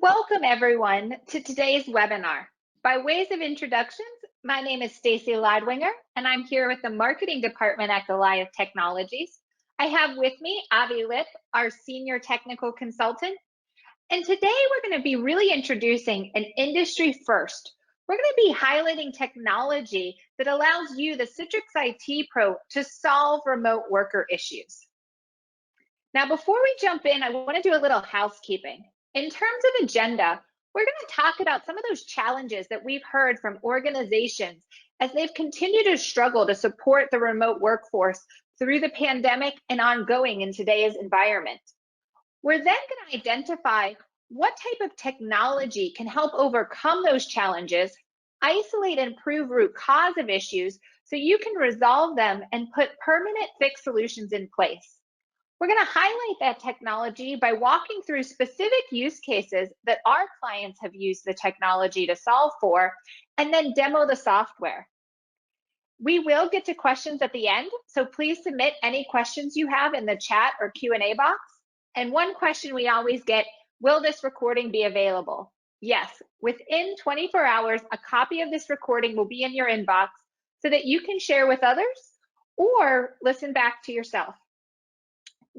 Welcome everyone to today's webinar. By ways of introductions, my name is Stacy Ladwinger and I'm here with the marketing department at Goliath Technologies. I have with me Avi Lip, our senior technical consultant. And today we're going to be really introducing an industry first. We're going to be highlighting technology that allows you, the Citrix IT Pro, to solve remote worker issues. Now, before we jump in, I want to do a little housekeeping. In terms of agenda, we're going to talk about some of those challenges that we've heard from organizations as they've continued to struggle to support the remote workforce through the pandemic and ongoing in today's environment. We're then going to identify what type of technology can help overcome those challenges, isolate and prove root cause of issues so you can resolve them and put permanent fix solutions in place. We're going to highlight that technology by walking through specific use cases that our clients have used the technology to solve for, and then demo the software. We will get to questions at the end, so please submit any questions you have in the chat or Q&A box. And one question we always get, will this recording be available? Yes, within 24 hours, a copy of this recording will be in your inbox so that you can share with others or listen back to yourself.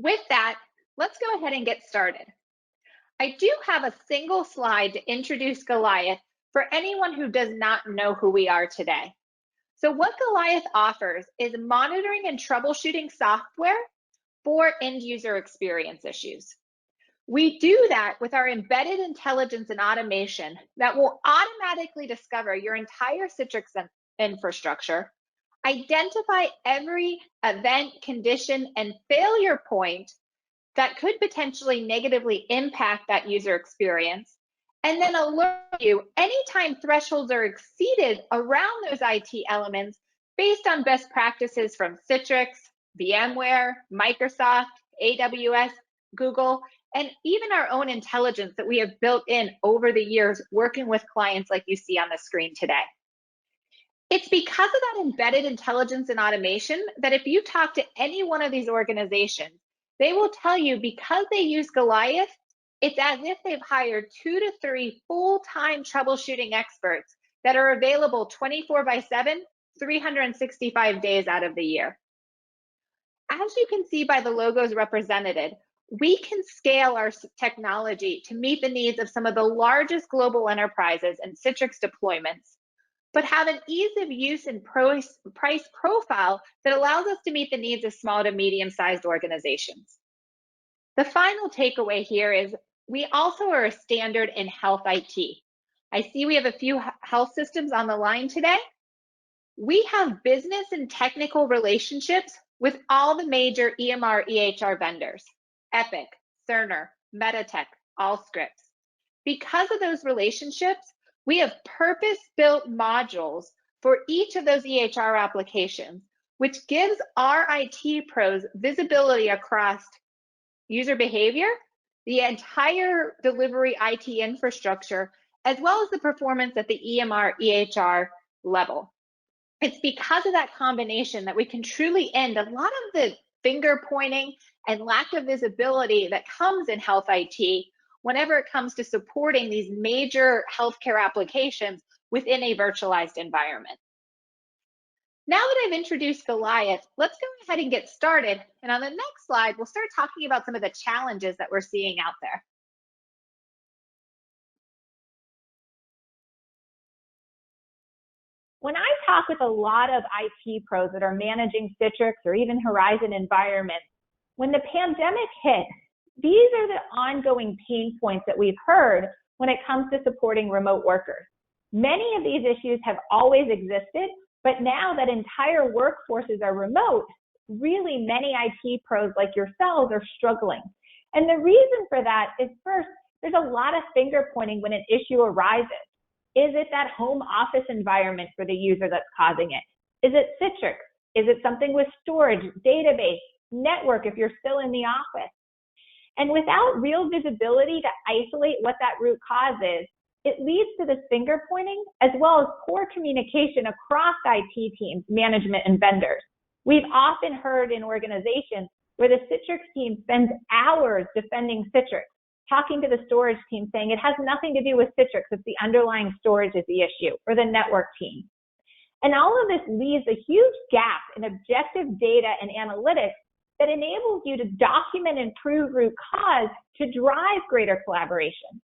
With that, let's go ahead and get started. I do have a single slide to introduce Goliath for anyone who does not know who we are today. So what Goliath offers is monitoring and troubleshooting software for end user experience issues. We do that with our embedded intelligence and automation that will automatically discover your entire Citrix infrastructure, identify every event, condition, and failure point that could potentially negatively impact that user experience, and then alert you anytime thresholds are exceeded around those IT elements based on best practices from Citrix, VMware, Microsoft, AWS, Google, and even our own intelligence that we have built in over the years working with clients like you see on the screen today. It's because of that embedded intelligence and automation that if you talk to any one of these organizations, they will tell you because they use Goliath, it's as if they've hired 2 to 3 full-time troubleshooting experts that are available 24/7, 365 days out of the year. As you can see by the logos represented, we can scale our technology to meet the needs of some of the largest global enterprises and Citrix deployments, but have an ease of use and price profile that allows us to meet the needs of small to medium-sized organizations. The final takeaway here is we also are a standard in health IT. I see we have a few health systems on the line today. We have business and technical relationships with all the major EMR, EHR vendors, Epic, Cerner, Meditech, Allscripts. Because of those relationships, we have purpose-built modules for each of those EHR applications, which gives our IT pros visibility across user behavior, the entire delivery IT infrastructure, as well as the performance at the EMR, EHR level. It's because of that combination that we can truly end a lot of the finger pointing and lack of visibility that comes in health IT whenever it comes to supporting these major healthcare applications within a virtualized environment. Now that I've introduced Goliath, let's go ahead and get started. And on the next slide, we'll start talking about some of the challenges that we're seeing out there. When I talk with a lot of IT pros that are managing Citrix or even Horizon environments, when the pandemic hit, these are the ongoing pain points that we've heard when it comes to supporting remote workers. Many of these issues have always existed, but now that entire workforces are remote, really many IT pros like yourselves are struggling. And the reason for that is first, there's a lot of finger pointing when an issue arises. Is it that home office environment for the user that's causing it? Is it Citrix? Is it something with storage, database, network if you're still in the office? And without real visibility to isolate what that root cause is, it leads to this finger pointing as well as poor communication across IT teams, management, and vendors. We've often heard in organizations where the Citrix team spends hours defending Citrix, talking to the storage team saying it has nothing to do with Citrix, it's the underlying storage is the issue, or the network team. And all of this leaves a huge gap in objective data and analytics that enables you to document and prove root cause to drive greater collaboration.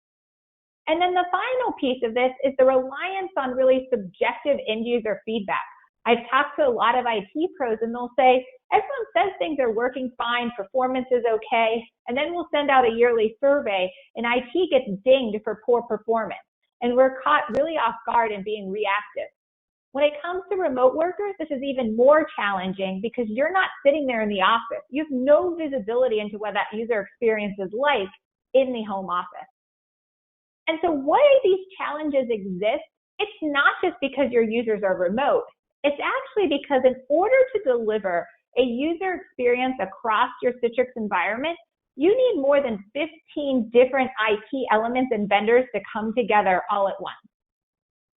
And then the final piece of this is the reliance on really subjective end user feedback. I've talked to a lot of IT pros and they'll say, everyone says things are working fine, performance is okay, and then we'll send out a yearly survey and IT gets dinged for poor performance. And we're caught really off guard and being reactive. When it comes to remote workers, this is even more challenging because you're not sitting there in the office. You have no visibility into what that user experience is like in the home office. And so why these challenges exist, it's not just because your users are remote. It's actually because in order to deliver a user experience across your Citrix environment, you need more than 15 different IT elements and vendors to come together all at once.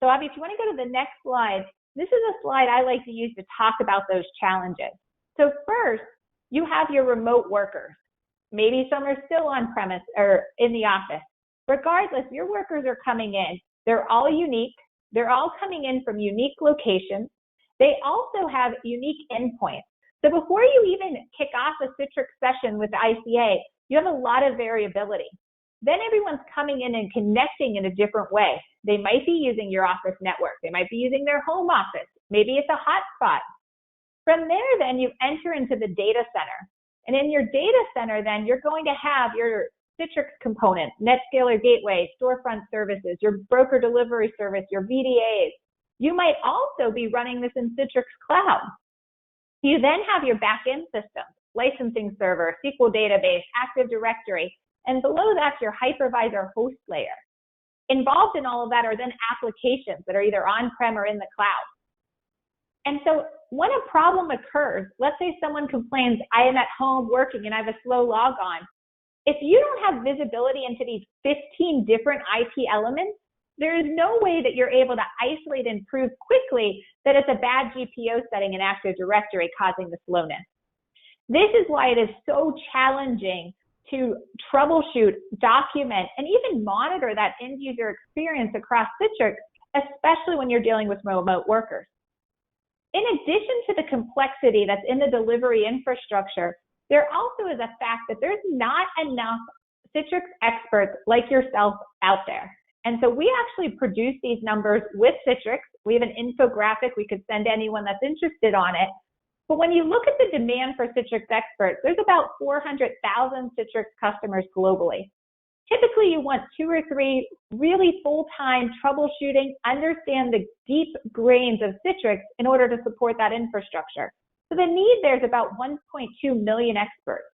So Abby, if you want to go to the next slide, this is a slide I like to use to talk about those challenges. So first, you have your remote workers. Maybe some are still on premise or in the office. Regardless, your workers are coming in. They're all unique. They're all coming in from unique locations. They also have unique endpoints. So before you even kick off a Citrix session with the ICA, you have a lot of variability. Then everyone's coming in and connecting in a different way. They might be using your office network. They might be using their home office. Maybe it's a hotspot. From there, then you enter into the data center. And in your data center, then you're going to have your Citrix components, NetScaler Gateway, storefront services, your broker delivery service, your VDAs. You might also be running this in Citrix Cloud. You then have your backend systems, licensing server, SQL database, Active Directory, and below that's your hypervisor host layer. Involved in all of that are then applications that are either on-prem or in the cloud. And so when a problem occurs, let's say someone complains, I am at home working and I have a slow log on. If you don't have visibility into these 15 different IT elements, there is no way that you're able to isolate and prove quickly that it's a bad GPO setting in Active Directory causing the slowness. This is why it is so challenging to troubleshoot, document, and even monitor that end user experience across Citrix, especially when you're dealing with remote workers. In addition to the complexity that's in the delivery infrastructure, there also is a fact that there's not enough Citrix experts like yourself out there. And so we actually produce these numbers with Citrix. We have an infographic we could send anyone that's interested on it. But when you look at the demand for Citrix experts, there's about 400,000 Citrix customers globally. Typically, you want 2 or 3 really full-time troubleshooting, understand the deep grains of Citrix in order to support that infrastructure. So the need there is about 1.2 million experts.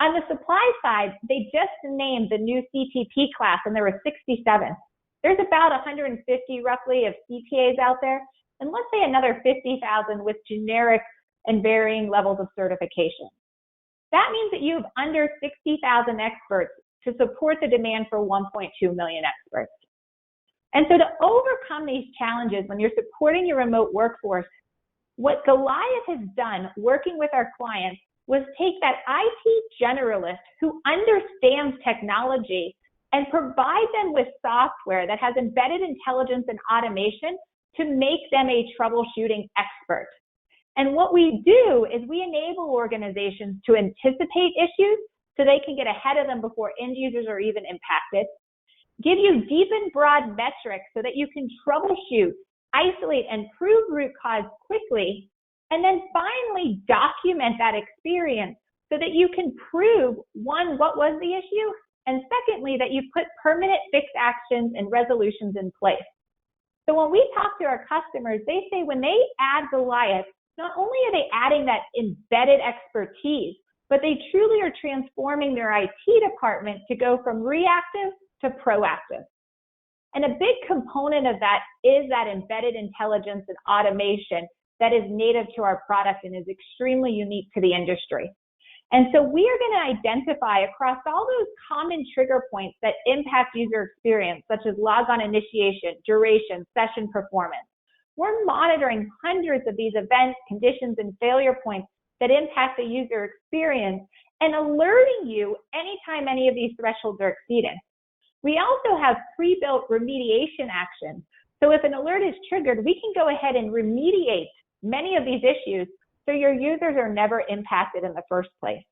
On the supply side, they just named the new CTP class, and there were 67. There's about 150 roughly of CTAs out there, and let's say another 50,000 with generic and varying levels of certification. That means that you have under 60,000 experts to support the demand for 1.2 million experts. And so to overcome these challenges when you're supporting your remote workforce, what Goliath has done working with our clients was take that IT generalist who understands technology and provide them with software that has embedded intelligence and automation to make them a troubleshooting expert. And what we do is we enable organizations to anticipate issues so they can get ahead of them before end users are even impacted, give you deep and broad metrics so that you can troubleshoot, isolate, and prove root cause quickly, and then finally document that experience so that you can prove, one, what was the issue, and secondly, that you put permanent fixed actions and resolutions in place. So when we talk to our customers, they say when they add Goliath, not only are they adding that embedded expertise, but they truly are transforming their IT department to go from reactive to proactive. And a big component of that is that embedded intelligence and automation that is native to our product and is extremely unique to the industry. And so we are going to identify across all those common trigger points that impact user experience, such as logon initiation, duration, session performance. We're monitoring hundreds of these events, conditions, and failure points that impact the user experience. and alerting you anytime any of these thresholds are exceeded. We also have pre-built remediation actions. So if an alert is triggered, we can go ahead and remediate many of these issues so your users are never impacted in the first place.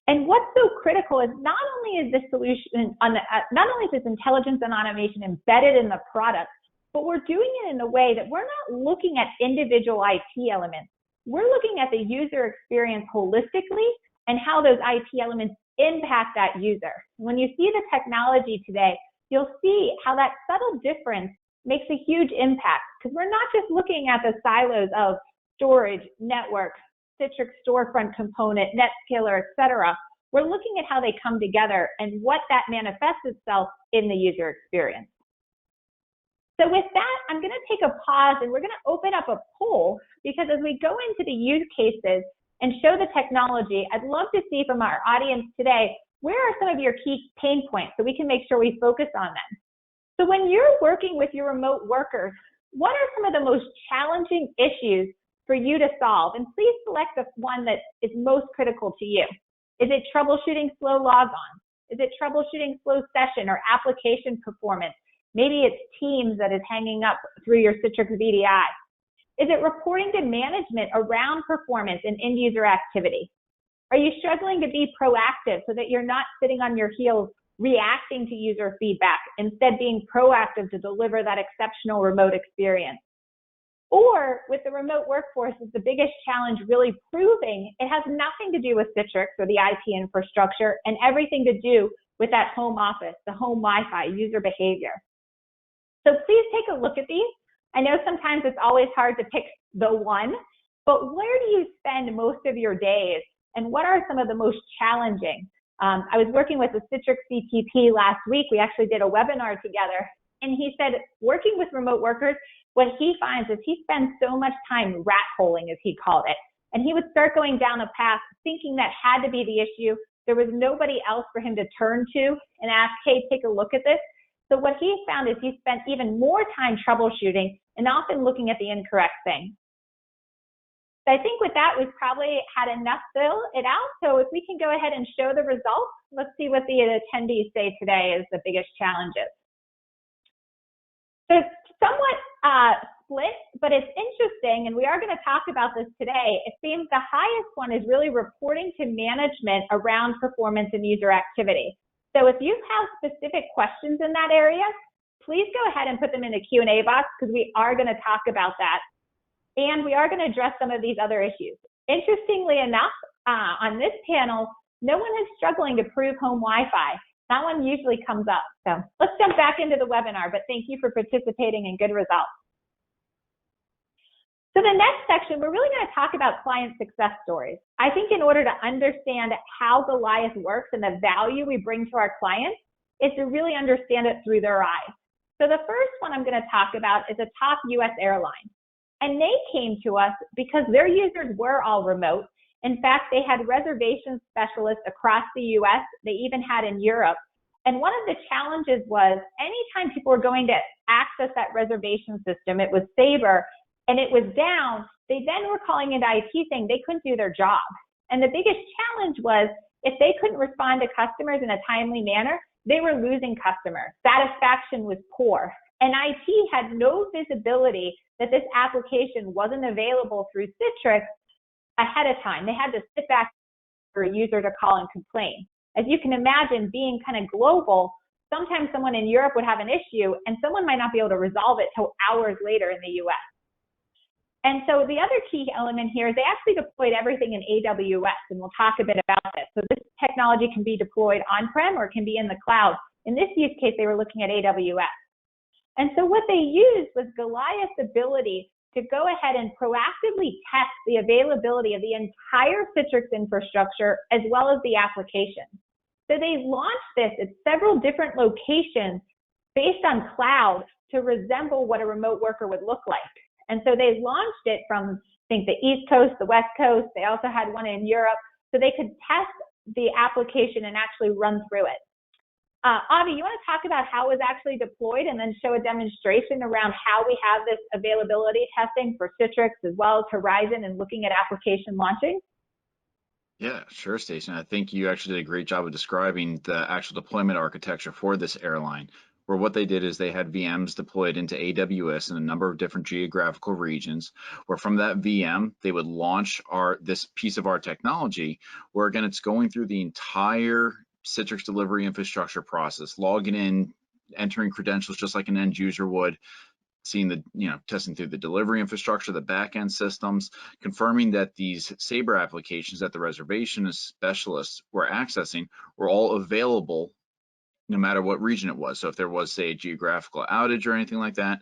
And what's so critical is not only is this solution not only is this intelligence and automation embedded in the product, but we're doing it in a way that we're not looking at individual IT elements. We're looking at the user experience holistically and how those IT elements impact that user. When you see the technology today, you'll see how that subtle difference makes a huge impact, because we're not just looking at the silos of storage, network, Citrix storefront component, NetScaler, et cetera. We're looking at how they come together and what that manifests itself in the user experience. So with that, I'm going to take a pause and we're going to open up a poll, because as we go into the use cases and show the technology, I'd love to see from our audience today, where are some of your key pain points so we can make sure we focus on them. So when you're working with your remote workers, what are some of the most challenging issues for you to solve? And please select the one that is most critical to you. Is it troubleshooting slow logon? Is it troubleshooting slow session or application performance? Maybe it's Teams that is hanging up through your Citrix VDI. Is it reporting to management around performance and end user activity? Are you struggling to be proactive so that you're not sitting on your heels reacting to user feedback, instead being proactive to deliver that exceptional remote experience? Or with the remote workforce, is the biggest challenge really proving it has nothing to do with Citrix or the IT infrastructure and everything to do with that home office, the home Wi-Fi, user behavior? So please take a look at these. I know sometimes it's always hard to pick the one, but where do you spend most of your days, and what are some of the most challenging? I was working with a Citrix CTP last week. We actually did a webinar together, and he said working with remote workers, what he finds is he spends so much time rat holing, as he called it, and he would start going down a path thinking that had to be the issue. There was nobody else for him to turn to and ask, hey, take a look at this. So what he found is he spent even more time troubleshooting and often looking at the incorrect thing. So I think with that, we've probably had enough fill it out. So if we can go ahead and show the results, let's see what the attendees say today is the biggest challenges. So it's somewhat split, but it's interesting, and we are going to talk about this today. It seems the highest one is really reporting to management around performance and user activity. So if you have specific questions in that area, please go ahead and put them in the Q&A box, because we are going to talk about that. And we are going to address some of these other issues. Interestingly enough, on this panel, no one is struggling to prove home Wi-Fi. That one usually comes up. So let's jump back into the webinar, but thank you for participating and good results. So the next section, we're really going to talk about client success stories. I think in order to understand how Goliath works and the value we bring to our clients is to really understand it through their eyes. So the first one I'm going to talk about is a top US airline. And they came to us because their users were all remote. In fact, they had reservation specialists across the US. They even had in Europe. And one of the challenges was anytime people were going to access that reservation system, it was Sabre, and it was down, they then were calling into IT saying they couldn't do their job. And the biggest challenge was if they couldn't respond to customers in a timely manner, they were losing customers. Satisfaction was poor. And IT had no visibility that this application wasn't available through Citrix ahead of time. They had to sit back for a user to call and complain. As you can imagine, being kind of global, sometimes someone in Europe would have an issue and someone might not be able to resolve it till hours later in the US. And so the other key element here is they actually deployed everything in AWS, and we'll talk a bit about this. So this technology can be deployed on-prem or it can be in the cloud. In this use case, they were looking at AWS. And so what they used was Goliath's ability to go ahead and proactively test the availability of the entire Citrix infrastructure as well as the application. So they launched this at several different locations based on cloud to resemble what a remote worker would look like. And so they launched it from, I think, the East Coast, the West Coast. They also had one in Europe, so they could test the application and actually run through it. Avi, you want to talk about how it was actually deployed and then show a demonstration around how we have this availability testing for Citrix as well as Horizon and looking at application launching? Yeah, sure, Stacey. I think you actually did a great job of describing the actual deployment architecture for this airline, where what they did is they had VMs deployed into AWS in a number of different geographical regions, where from that VM, they would launch this piece of our technology, where again, it's going through the entire Citrix delivery infrastructure process, logging in, entering credentials just like an end user would, seeing the, testing through the delivery infrastructure, the backend systems, confirming that these Sabre applications that the reservation specialists were accessing were all available no matter what region it was. So if there was, say, a geographical outage or anything like that,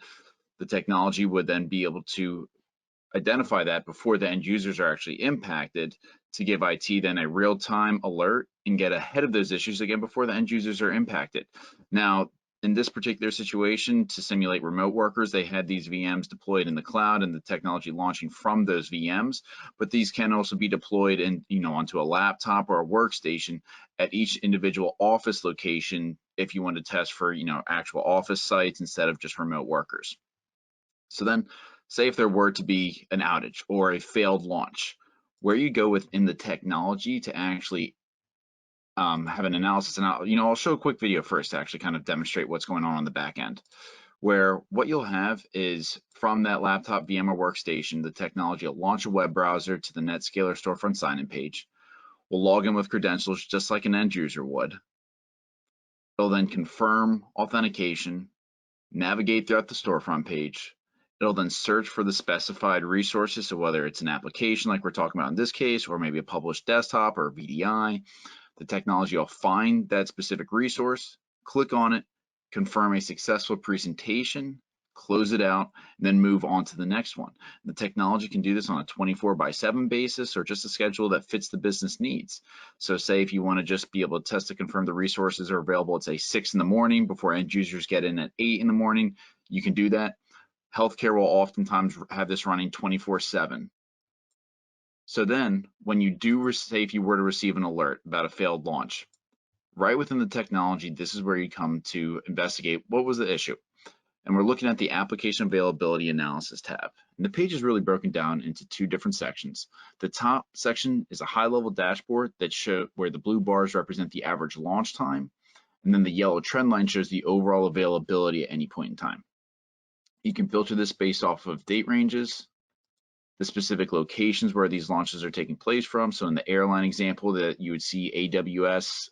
the technology would then be able to identify that before the end users are actually impacted to give IT then a real-time alert and get ahead of those issues again before the end users are impacted. Now, in this particular situation, to simulate remote workers, they had these VMs deployed in the cloud and the technology launching from those VMs, but these can also be deployed onto a laptop or a workstation at each individual office location if you want to test for, actual office sites instead of just remote workers. So then, say if there were to be an outage or a failed launch, where you go within the technology to actually have an analysis. And I'll show a quick video first to actually kind of demonstrate what's going on the back end. Where what you'll have is from that laptop VM or workstation, the technology will launch a web browser to the NetScaler storefront sign-in page. We'll log in with credentials just like an end user would. It'll then confirm authentication, navigate throughout the storefront page. It'll then search for the specified resources, so whether it's an application like we're talking about in this case, or maybe a published desktop or a VDI, the technology will find that specific resource, click on it, confirm a successful presentation, close it out, and then move on to the next one. The technology can do this on a 24/7 basis or just a schedule that fits the business needs. So say if you want to just be able to test to confirm the resources are available at say 6 in the morning before end users get in at 8 in the morning, you can do that. Healthcare will oftentimes have this running 24/7. So then when you say if you were to receive an alert about a failed launch, right within the technology, this is where you come to investigate what was the issue. And we're looking at the application availability analysis tab. And the page is really broken down into two different sections. The top section is a high-level dashboard that shows where the blue bars represent the average launch time, and then the yellow trend line shows the overall availability at any point in time. You can filter this based off of date ranges, the specific locations where these launches are taking place from. So in the airline example, that you would see AWS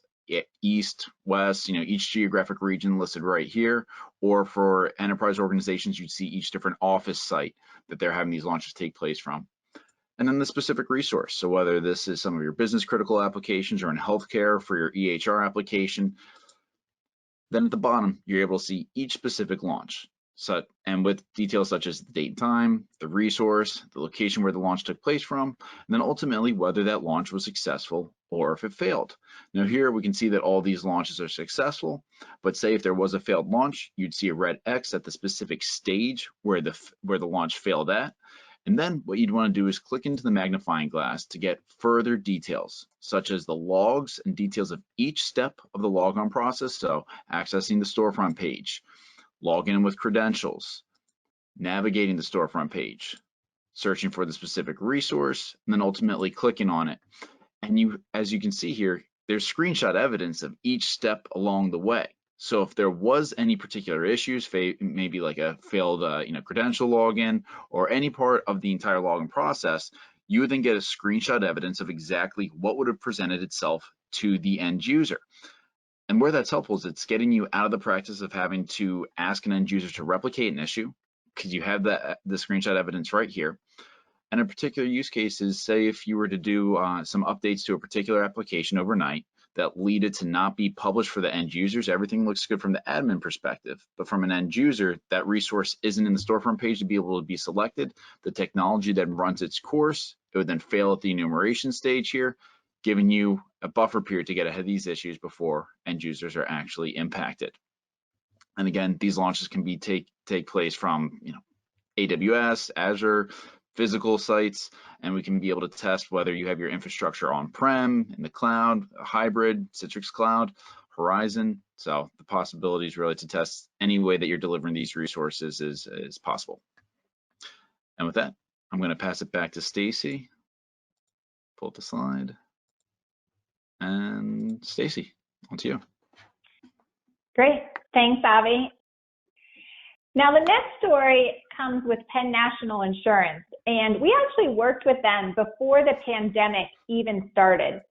East, West, each geographic region listed right here. Or for enterprise organizations, you'd see each different office site that they're having these launches take place from. And then the specific resource. So whether this is some of your business critical applications or in healthcare for your EHR application, then at the bottom, you're able to see each specific launch. And with details such as the date and time, the resource, the location where the launch took place from, and then ultimately whether that launch was successful or if it failed. Now here we can see that all these launches are successful, but say if there was a failed launch, you'd see a red X at the specific stage where the launch failed at. And then what you'd want to do is click into the magnifying glass to get further details, such as the logs and details of each step of the logon process. So accessing the storefront page, logging in with credentials, navigating the storefront page, searching for the specific resource, and then ultimately clicking on it. And as you can see here, there's screenshot evidence of each step along the way. So if there was any particular issues, maybe like a failed credential login or any part of the entire login process, you would then get a screenshot evidence of exactly what would have presented itself to the end user. And where that's helpful is it's getting you out of the practice of having to ask an end user to replicate an issue, because you have the screenshot evidence right here. And a particular use case is, say, if you were to do some updates to a particular application overnight that lead it to not be published for the end users, everything looks good from the admin perspective. But from an end user, that resource isn't in the storefront page to be able to be selected. The technology then runs its course. It would then fail at the enumeration stage here, giving you a buffer period to get ahead of these issues before end users are actually impacted. And again, these launches can be take place from AWS, Azure, physical sites, and we can be able to test whether you have your infrastructure on-prem, in the cloud, a hybrid, Citrix Cloud, Horizon. So the possibilities really to test any way that you're delivering these resources is possible. And with that, I'm going to pass it back to Stacy. Pull up the slide. And Stacy, on to you. Great. Thanks, Avi. Now, the next story comes with Penn National Insurance, and we actually worked with them before the pandemic even started.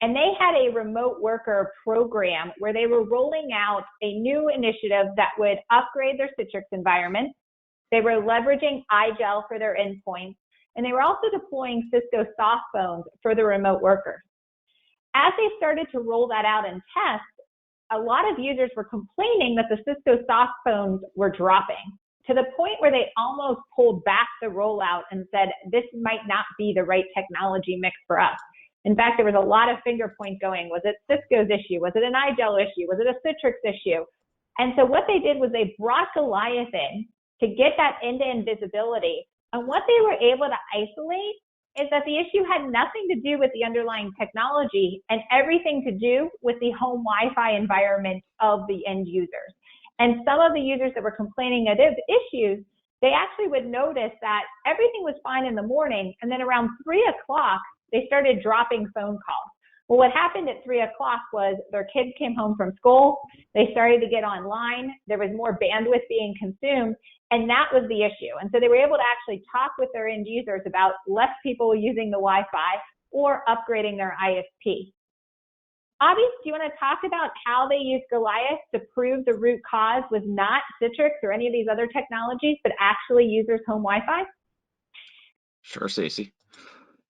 And they had a remote worker program where they were rolling out a new initiative that would upgrade their Citrix environment. They were leveraging iGel for their endpoints, and they were also deploying Cisco soft phones for the remote workers. As they started to roll that out and test, a lot of users were complaining that the Cisco soft phones were dropping to the point where they almost pulled back the rollout and said, this might not be the right technology mix for us. In fact, there was a lot of finger point going. Was it Cisco's issue? Was it an iGel issue? Was it a Citrix issue? And so what they did was they brought Goliath in to get that end-to-end visibility. And what they were able to isolate is that the issue had nothing to do with the underlying technology and everything to do with the home Wi-Fi environment of the end users. And some of the users that were complaining of issues, they actually would notice that everything was fine in the morning, and then around 3 o'clock, they started dropping phone calls. Well, what happened at 3 o'clock was their kids came home from school, they started to get online, there was more bandwidth being consumed, and that was the issue. And so they were able to actually talk with their end users about less people using the Wi-Fi or upgrading their ISP. Avi, do you want to talk about how they used Goliath to prove the root cause was not Citrix or any of these other technologies, but actually users' home Wi-Fi? Sure, Stacy.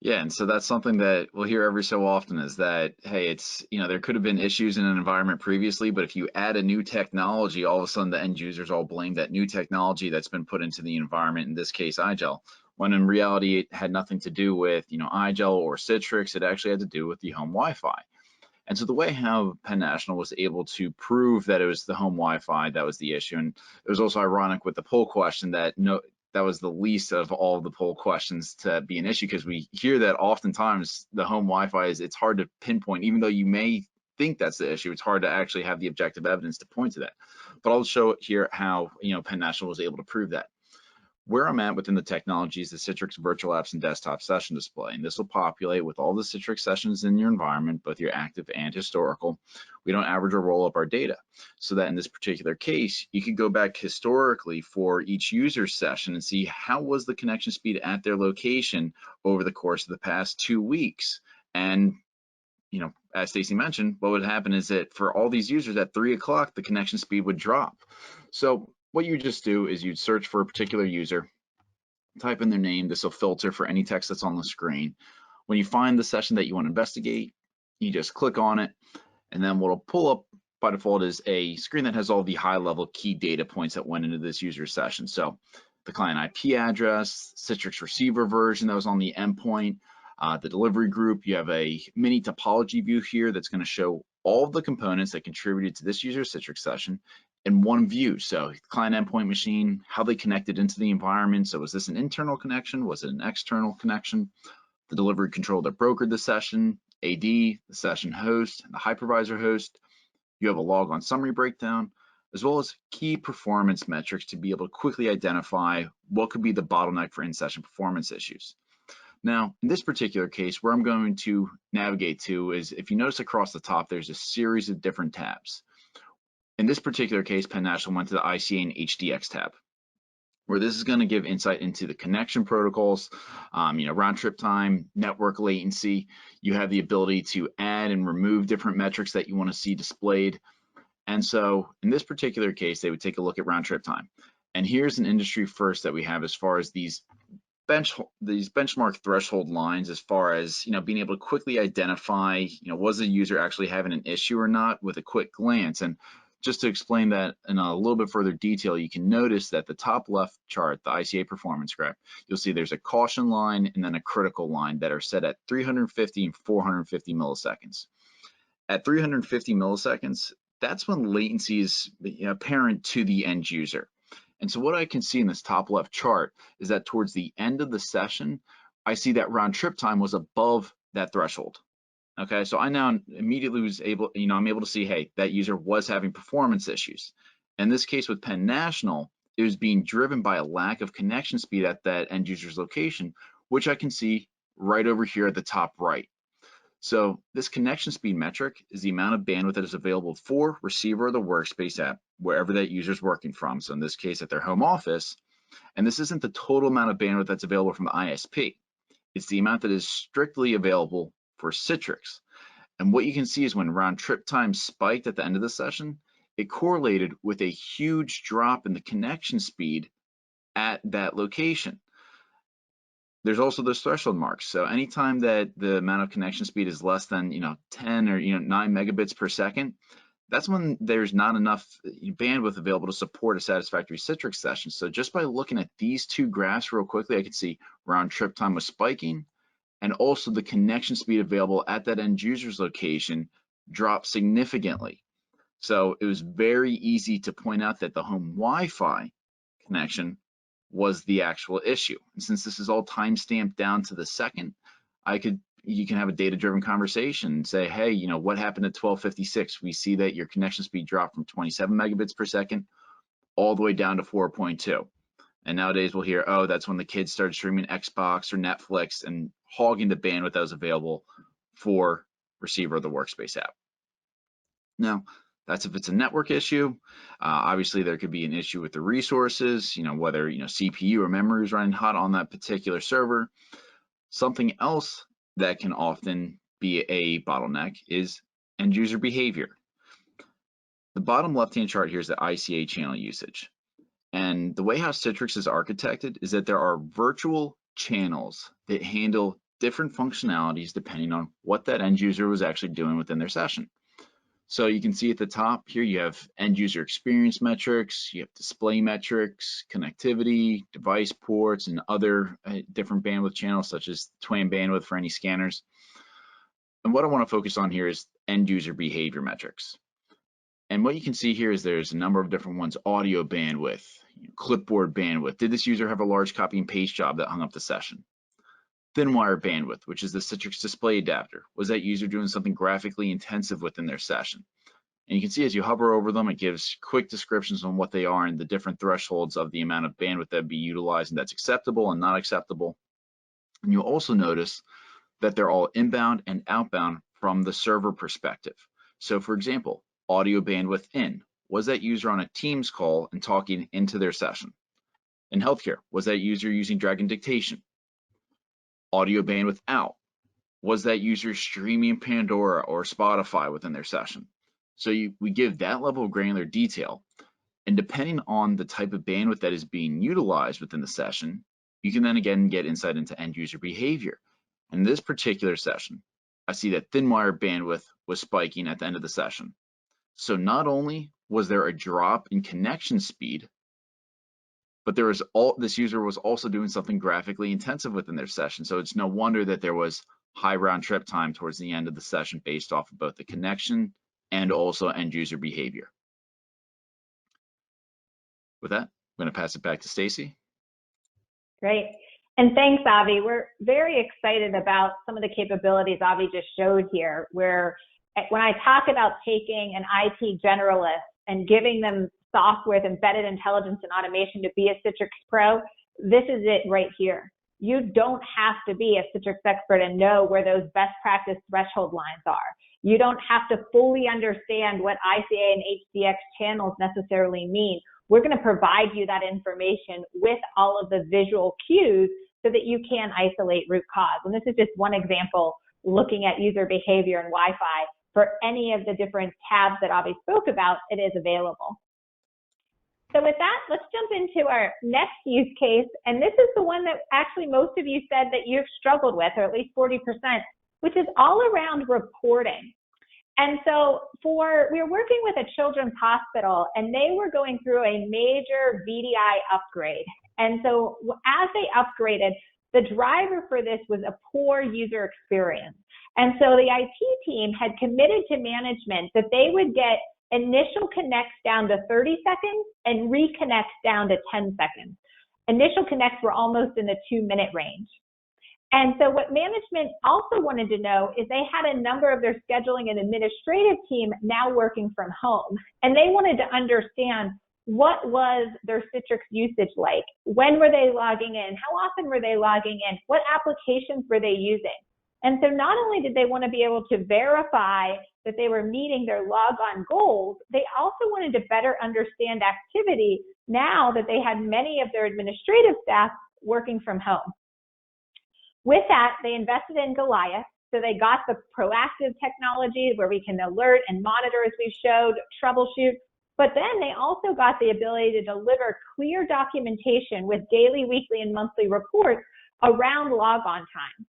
Yeah, and so that's something that we'll hear every so often is that, hey, it's, there could have been issues in an environment previously, but if you add a new technology, all of a sudden the end users all blame that new technology that's been put into the environment, in this case, iGel, when in reality it had nothing to do with, iGel or Citrix, it actually had to do with the home Wi-Fi. And so the way how Penn National was able to prove that it was the home Wi-Fi that was the issue, and it was also ironic with the poll question that that was the least of all the poll questions to be an issue, because we hear that oftentimes the home Wi-Fi it's hard to pinpoint, even though you may think that's the issue, it's hard to actually have the objective evidence to point to that. But I'll show here how Penn National was able to prove that. Where I'm at within the technology is the Citrix Virtual Apps and Desktop Session Display, and this will populate with all the Citrix sessions in your environment, both your active and historical. We don't average or roll up our data, so that in this particular case, you could go back historically for each user session and see how was the connection speed at their location over the course of the past 2 weeks. And as Stacy mentioned, what would happen is that for all these users at 3 o'clock, the connection speed would drop. So what you just do is you'd search for a particular user, type in their name. This will filter for any text that's on the screen. When you find the session that you want to investigate, you just click on it, and then what'll pull up by default is a screen that has all the high-level key data points that went into this user session. So the client IP address, Citrix receiver version that was on the endpoint, the delivery group. You have a mini topology view here that's going to show all of the components that contributed to this user Citrix session in one view. So client endpoint machine, how they connected into the environment. So was this an internal connection? Was it an external connection? The delivery control that brokered the session, AD, the session host, the hypervisor host. You have a log on summary breakdown, as well as key performance metrics to be able to quickly identify what could be the bottleneck for in-session performance issues. Now, in this particular case, where I'm going to navigate to is, if you notice across the top, there's a series of different tabs. In this particular case, Penn National went to the ICA and HDX tab, where this is going to give insight into the connection protocols, round trip time, network latency. You have the ability to add and remove different metrics that you want to see displayed. And so in this particular case, they would take a look at round trip time. And here's an industry first that we have as far as these benchmark threshold lines, as far as being able to quickly identify, was the user actually having an issue or not with a quick glance. And just to explain that in a little bit further detail, you can notice that the top left chart, the ICA performance graph, you'll see there's a caution line and then a critical line that are set at 350 and 450 milliseconds. At 350 milliseconds, that's when latency is apparent to the end user. And so what I can see in this top left chart is that towards the end of the session, I see that round trip time was above that threshold. Okay, so I now immediately was able, I'm able to see, hey, that user was having performance issues. In this case with Penn National, it was being driven by a lack of connection speed at that end user's location, which I can see right over here at the top right. So this connection speed metric is the amount of bandwidth that is available for receiver or the workspace app, wherever that user is working from. So in this case, at their home office. And this isn't the total amount of bandwidth that's available from the ISP. It's the amount that is strictly available for Citrix. And what you can see is when round trip time spiked at the end of the session, it correlated with a huge drop in the connection speed at that location. There's also those threshold marks. So anytime that the amount of connection speed is less than 10 or 9 megabits per second, that's when there's not enough bandwidth available to support a satisfactory Citrix session. So just by looking at these two graphs real quickly, I could see round trip time was spiking, and also the connection speed available at that end user's location dropped significantly. So it was very easy to point out that the home Wi-Fi connection was the actual issue. And since this is all time stamped down to the second, you can have a data-driven conversation and say, hey, what happened at 12:56? We see that your connection speed dropped from 27 megabits per second all the way down to 4.2. And nowadays we'll hear, oh, that's when the kids started streaming Xbox or Netflix and hogging the bandwidth that was available for receiver of the workspace app. Now, that's if it's a network issue. Obviously, there could be an issue with the resources, whether CPU or memory is running hot on that particular server. Something else that can often be a bottleneck is end user behavior. The bottom left-hand chart here is the ICA channel usage. And the way how Citrix is architected is that there are virtual channels that handle different functionalities depending on what that end user was actually doing within their session. So you can see at the top here, you have end user experience metrics, you have display metrics, connectivity, device ports, and other different bandwidth channels, such as TWAN bandwidth for any scanners. And what I want to focus on here is end user behavior metrics. And what you can see here is there's a number of different ones: audio bandwidth, clipboard bandwidth. Did this user have a large copy and paste job that hung up the session? Thin wire bandwidth, which is the Citrix display adapter. Was that user doing something graphically intensive within their session? And you can see as you hover over them, it gives quick descriptions on what they are and the different thresholds of the amount of bandwidth that would be utilized and that's acceptable and not acceptable. And you'll also notice that they're all inbound and outbound from the server perspective. So for example, audio bandwidth in. Was that user on a Teams call and talking into their session? In healthcare, was that user using Dragon Dictation? Audio bandwidth out. Was that user streaming Pandora or Spotify within their session? So we give that level of granular detail. And depending on the type of bandwidth that is being utilized within the session, you can then again get insight into end user behavior. In this particular session, I see that thin wire bandwidth was spiking at the end of the session. So not only was there a drop in connection speed, but this user was also doing something graphically intensive within their session. So it's no wonder that there was high round trip time towards the end of the session based off of both the connection and also end user behavior. With that, I'm going to pass it back to Stacy. Great. And thanks, Avi. We're very excited about some of the capabilities Avi just showed here, where when I talk about taking an IT generalist and giving them software with embedded intelligence and automation to be a Citrix Pro, this is it right here. You don't have to be a Citrix expert and know where those best practice threshold lines are. You don't have to fully understand what ICA and HDX channels necessarily mean. We're going to provide you that information with all of the visual cues so that you can isolate root cause. And this is just one example looking at user behavior and Wi-Fi. For any of the different tabs that Avi spoke about, it is available. So with that, let's jump into our next use case. And this is the one that actually most of you said that you've struggled with, or at least 40%, which is all around reporting. And so we were working with a children's hospital, and they were going through a major VDI upgrade. And so as they upgraded, the driver for this was a poor user experience. And so the IT team had committed to management that they would get initial connects down to 30 seconds and reconnects down to 10 seconds. Initial connects were almost in the 2-minute range. And so what management also wanted to know is they had a number of their scheduling and administrative team now working from home. And they wanted to understand what was their Citrix usage like? When were they logging in? How often were they logging in? What applications were they using? And so not only did they want to be able to verify that they were meeting their log-on goals, they also wanted to better understand activity now that they had many of their administrative staff working from home. With that, they invested in Goliath. So they got the proactive technology where we can alert and monitor, as we showed, troubleshoot. But then they also got the ability to deliver clear documentation with daily, weekly, and monthly reports around log-on time.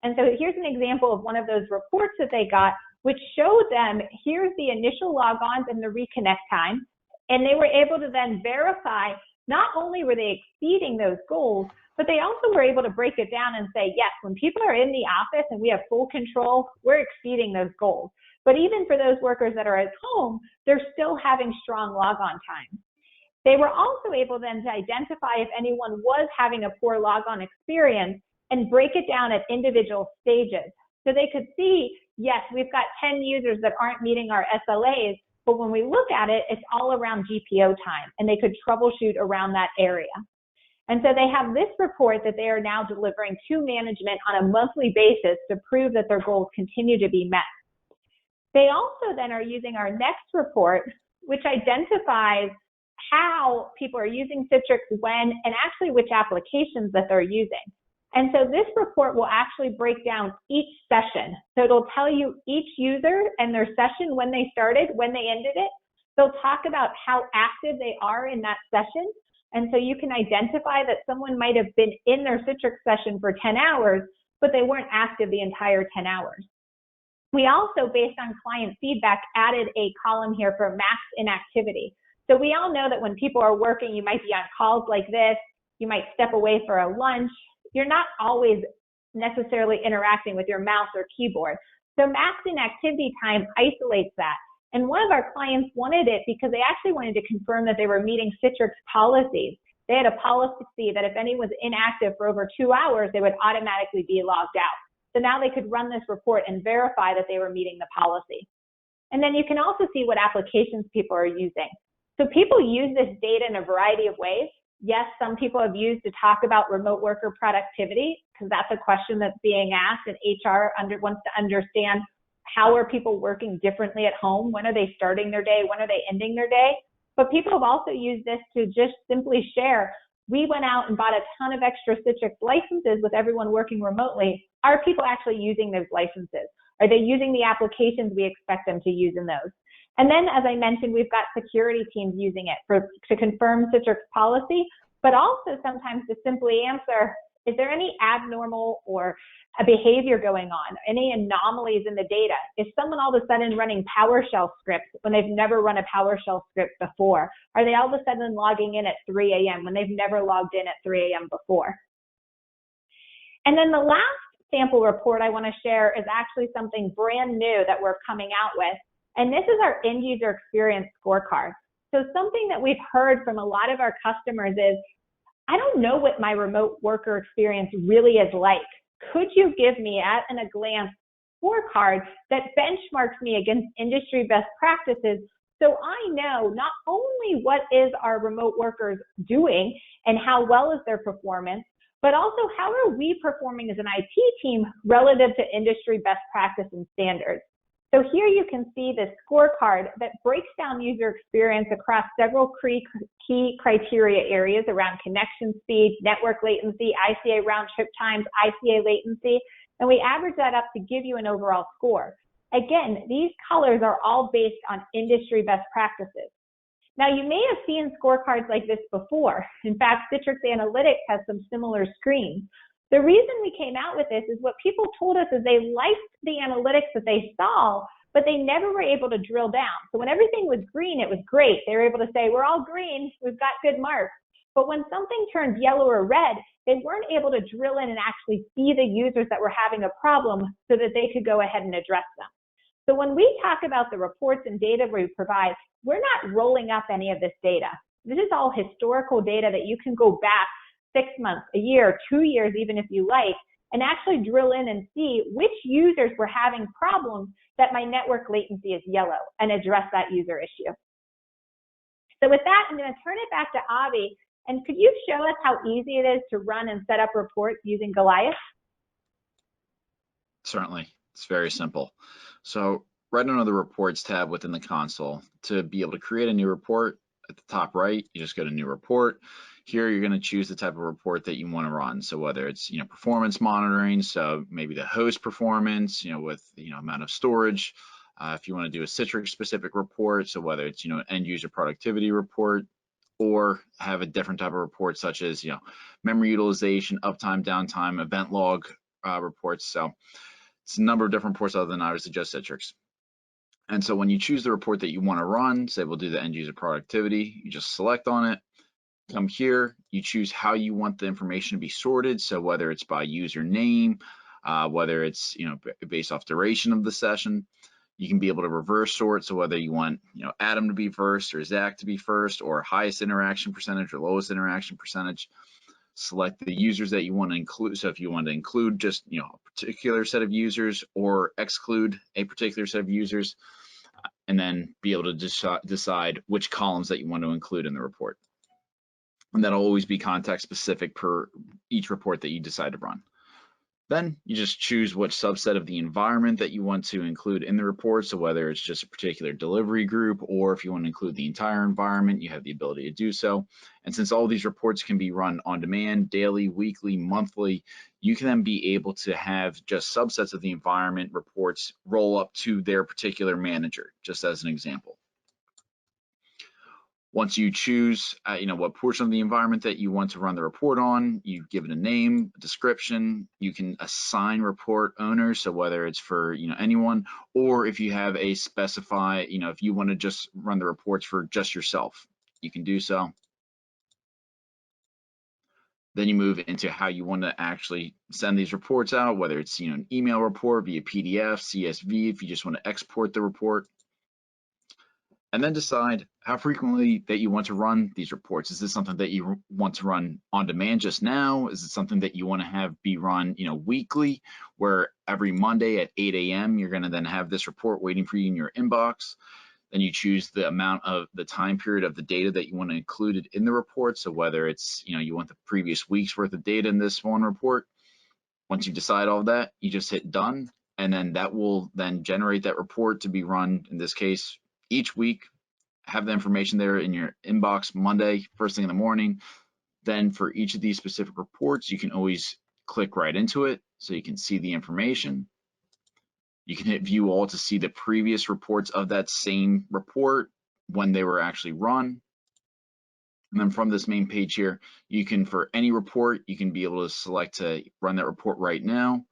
And so here's an example of one of those reports that they got, which showed them, here's the initial logons and the reconnect time. And they were able to then verify, not only were they exceeding those goals, but they also were able to break it down and say, yes, when people are in the office and we have full control, we're exceeding those goals. But even for those workers that are at home, they're still having strong logon time. They were also able then to identify if anyone was having a poor logon experience and break it down at individual stages. So they could see, yes, we've got 10 users that aren't meeting our SLAs, but when we look at it, it's all around GPO time, and they could troubleshoot around that area. And so they have this report that they are now delivering to management on a monthly basis to prove that their goals continue to be met. They also then are using our next report, which identifies how people are using Citrix when, and actually which applications that they're using. And so this report will actually break down each session. So it'll tell you each user and their session, when they started, when they ended it. They'll talk about how active they are in that session. And so you can identify that someone might have been in their Citrix session for 10 hours, but they weren't active the entire 10 hours. We also, based on client feedback, added a column here for max inactivity. So we all know that when people are working, you might be on calls like this, you might step away for a lunch. You're not always necessarily interacting with your mouse or keyboard. So max inactivity time isolates that. And one of our clients wanted it because they actually wanted to confirm that they were meeting Citrix policies. They had a policy that if anyone was inactive for over 2 hours, they would automatically be logged out. So now they could run this report and verify that they were meeting the policy. And then you can also see what applications people are using. So people use this data in a variety of ways. Yes, some people have used to talk about remote worker productivity, because that's a question that's being asked, and HR wants to understand how are people working differently at home? When are they starting their day? When are they ending their day? But people have also used this to just simply share, we went out and bought a ton of extra Citrix licenses with everyone working remotely. Are people actually using those licenses? Are they using the applications we expect them to use in those? And then, as I mentioned, we've got security teams using it to confirm Citrix policy, but also sometimes to simply answer, is there any abnormal or a behavior going on, any anomalies in the data? Is someone all of a sudden running PowerShell scripts when they've never run a PowerShell script before? Are they all of a sudden logging in at 3 a.m. when they've never logged in at 3 a.m. before? And then the last sample report I want to share is actually something brand new that we're coming out with. And this is our end user experience scorecard. So something that we've heard from a lot of our customers is, I don't know what my remote worker experience really is like. Could you give me at a glance scorecard that benchmarks me against industry best practices so I know not only what is our remote workers doing and how well is their performance, but also how are we performing as an IT team relative to industry best practice and standards. So here you can see this scorecard that breaks down user experience across several key criteria areas around connection speed, network latency, ICA round trip times, ICA latency, and we average that up to give you an overall score. Again, these colors are all based on industry best practices. Now, you may have seen scorecards like this before. In fact, Citrix Analytics has some similar screens. The reason we came out with this is what people told us is they liked the analytics that they saw, but they never were able to drill down. So when everything was green, it was great. They were able to say, we're all green, we've got good marks. But when something turned yellow or red, they weren't able to drill in and actually see the users that were having a problem so that they could go ahead and address them. So when we talk about the reports and data we provide, we're not rolling up any of this data. This is all historical data that you can go back 6 months, a year, 2 years, even if you like, and actually drill in and see which users were having problems that my network latency is yellow and address that user issue. So with that, I'm going to turn it back to Avi. And could you show us how easy it is to run and set up reports using Goliath? Certainly, it's very simple. So right under the Reports tab within the console, to be able to create a new report, at the top right, you just go to New Report. Here, you're going to choose the type of report that you want to run. So whether it's performance monitoring, so maybe the host performance, with amount of storage. If you want to do a Citrix specific report, so whether it's end user productivity report, or have a different type of report such as memory utilization, uptime, downtime, event log reports. So it's a number of different reports other than obviously just Citrix. And so when you choose the report that you want to run, say we'll do the end user productivity, you just select on it, come here, you choose how you want the information to be sorted. So whether it's by username, whether it's based off duration of the session, you can be able to reverse sort. So whether you want Adam to be first or Zach to be first, or highest interaction percentage or lowest interaction percentage. Select the users that you want to include. So if you want to include just a particular set of users or exclude a particular set of users, and then be able to decide which columns that you want to include in the report. And that'll always be context specific per each report that you decide to run. Then you just choose which subset of the environment that you want to include in the report. So whether it's just a particular delivery group, or if you want to include the entire environment, you have the ability to do so. And since all these reports can be run on demand, daily, weekly, monthly, you can then be able to have just subsets of the environment reports roll up to their particular manager, just as an example. Once you choose, what portion of the environment that you want to run the report on, you give it a name, a description. You can assign report owners, so whether it's for anyone, or if you have a specify, if you want to just run the reports for just yourself, you can do so. Then you move into how you want to actually send these reports out, whether it's an email report via PDF, CSV, if you just want to export the report. And then decide how frequently that you want to run these reports. Is this something that you want to run on demand just now? Is it something that you want to have be run, weekly, where every Monday at 8 a.m. you're going to then have this report waiting for you in your inbox? Then you choose the amount of the time period of the data that you want to include in the report. So whether it's, you want the previous week's worth of data in this one report. Once you decide all that, you just hit done, and then that will then generate that report to be run, in this case, each week. Have the information there in your inbox Monday, first thing in the morning. Then for each of these specific reports, you can always click right into it so you can see the information. You can hit view all to see the previous reports of that same report when they were actually run. And then from this main page here, you can, for any report, you can be able to select to run that report right now,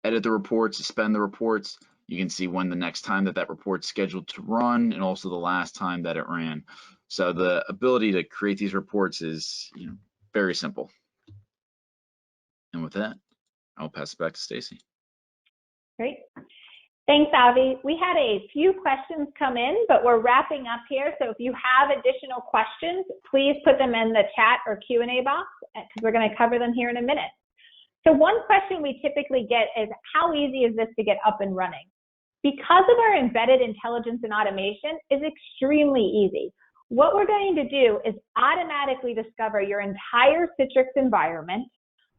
edit the report, suspend the reports. You can see when the next time that report's scheduled to run, and also the last time that it ran. So the ability to create these reports is very simple. And with that, I'll pass it back to Stacy. Great. Thanks, Avi. We had a few questions come in, but we're wrapping up here. So if you have additional questions, please put them in the chat or Q&A box, because we're going to cover them here in a minute. So one question we typically get is, how easy is this to get up and running? Because of our embedded intelligence and automation is extremely easy. What we're going to do is automatically discover your entire Citrix environment.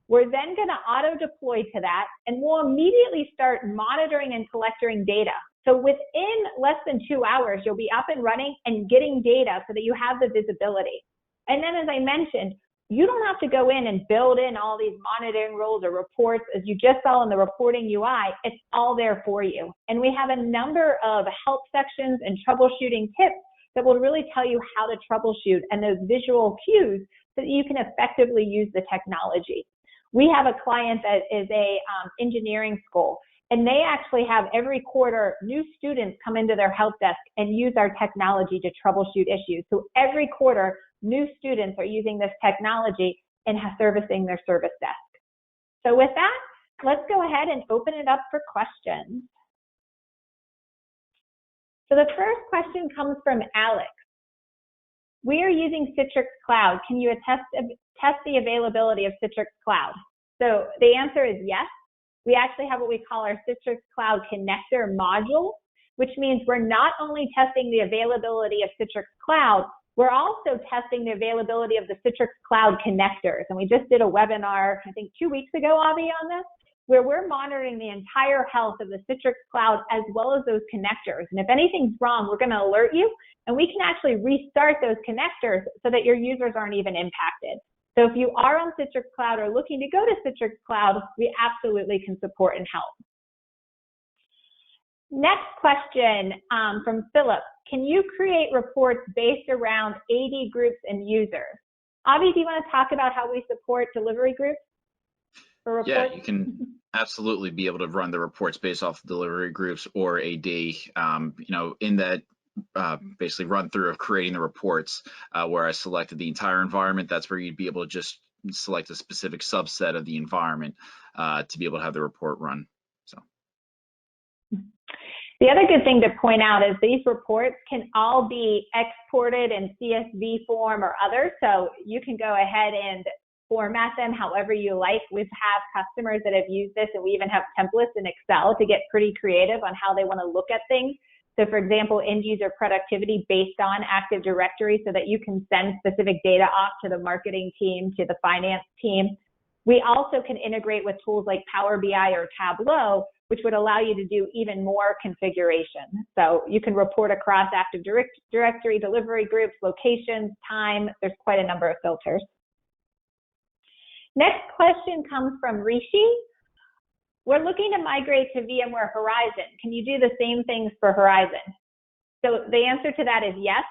We're then going to auto deploy to that, and we'll immediately start monitoring and collecting data. So within less than 2 hours, you'll be up and running and getting data so that you have the visibility. And then, as I mentioned, you don't have to go in and build in all these monitoring rules or reports. As you just saw in the reporting UI, it's all there for you. And we have a number of help sections and troubleshooting tips that will really tell you how to troubleshoot and those visual cues so that you can effectively use the technology. We have a client that is a engineering school, and they actually have every quarter new students come into their help desk and use our technology to troubleshoot issues. So every quarter, new students are using this technology and servicing their service desk. So with that, let's go ahead and open it up for questions. So the first question comes from Alex. We are using Citrix Cloud. Can you test the availability of Citrix Cloud? So the answer is yes. We actually have what we call our Citrix Cloud Connector module, which means we're not only testing the availability of Citrix Cloud, we're also testing the availability of the Citrix Cloud connectors. And we just did a webinar, I think 2 weeks ago, Avi, on this. where we're monitoring the entire health of the Citrix cloud as well as those connectors. And if anything's wrong, we're going to alert you, and we can actually restart those connectors so that your users aren't even impacted. So if you are on Citrix Cloud or looking to go to Citrix Cloud, we absolutely can support and help. Next question from Philip. Can you create reports based around AD groups and users? Avi, do you want to talk about how we support delivery groups for reports? Yeah, you can absolutely be able to run the reports based off delivery groups or AD. In that basically run through of creating the reports where I selected the entire environment, that's where you'd be able to just select a specific subset of the environment to be able to have the report run. So. The other good thing to point out is these reports can all be exported in CSV form or others, so you can go ahead and format them however you like. We have customers that have used this, and we even have templates in Excel to get pretty creative on how they want to look at things. So for example, end user productivity based on Active Directory so that you can send specific data off to the marketing team, to the finance team. We also can integrate with tools like Power BI or Tableau, which would allow you to do even more configuration. So you can report across Active Directory, delivery groups, locations, time. There's quite a number of filters. Next question comes from Rishi. We're looking to migrate to VMware Horizon. Can you do the same things for Horizon? So the answer to that is yes.